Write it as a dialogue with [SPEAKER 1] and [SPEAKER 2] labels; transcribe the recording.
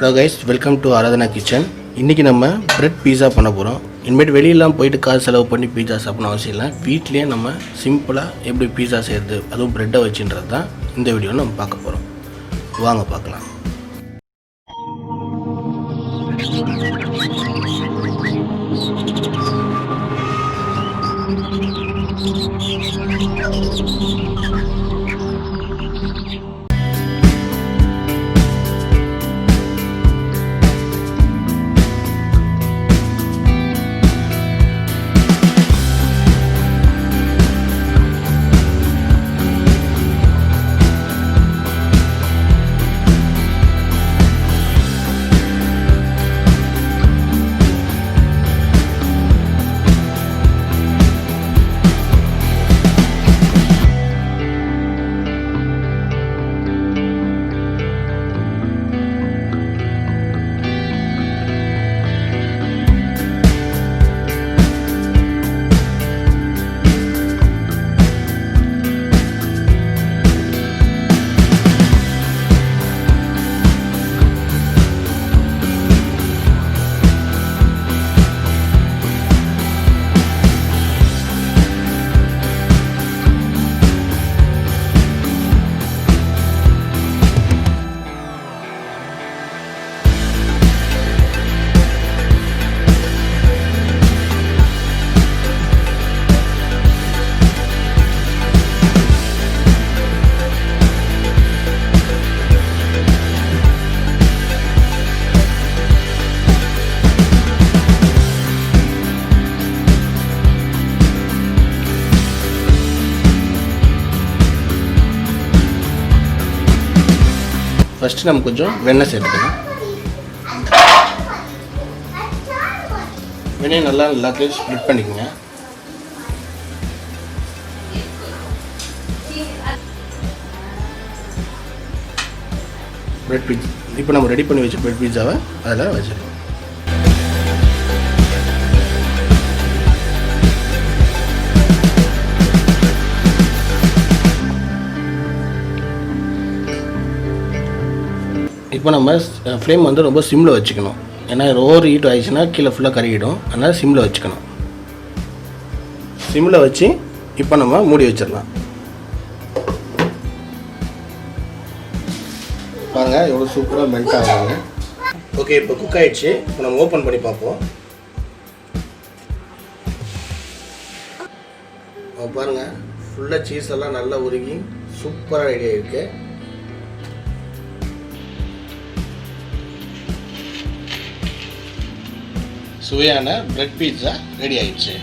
[SPEAKER 1] Hello guys, welcome to Aaradhana Kitchen. இன்னைக்கு நம்ம bread பீஸா பண்ண போறோம். இனிமேல் வெளியில போயிட்டு காசு செலவு பண்ணி பீஸா சாப்பிடணும் அவசியம் இல்லை. வீட்லயே நம்ம சிம்பிளா எப்படி பீஸா செய்யறது அதுவும் பிரெட்டை வச்சுன்றது தான் இந்த வீடியோல நம்ம பார்க்க போறோம். வாங்க பார்க்கலாம். ஃபர்ஸ்ட் நம்ம கொஞ்சம் வெண்ணெய் சேர்த்துக்கலாம். வெண்ணெய் நல்லா எல்லாத்தையும் ஸ்ப்ளிட் பண்ணிக்கோங்க. பிரெட் பீட்சா இப்போ நம்ம ரெடி பண்ணி வச்ச பிரெட் பீட்சாவை அதில் வச்சிடலாம். இப்போ நம்ம ஃப்ளேம் வந்து ரொம்ப சிம்மில் வச்சுக்கணும். ஏன்னா ஓவர் ஹீட் ஆகிடுச்சுன்னா கீழே ஃபுல்லாக கருகிடும். அதனால் சிம்மில் வச்சுக்கணும். சிம்மில் வச்சு இப்போ நம்ம மூடி வச்சிடலாம். பாருங்கள் எவ்வளோ சூப்பராக மெல்ட் ஆகுறாங்க. ஓகே, இப்போ குக் ஆகிடுச்சு. இப்போ நம்ம ஓப்பன் பண்ணி பார்ப்போம். பாருங்கள் ஃபுல்லாக சீஸ் எல்லாம் நல்லா உருகி சூப்பராக ரெடி ஆகிருக்கு. சுவையான பிரெட் பீட்சா ரெடி ஆயிடுச்சு.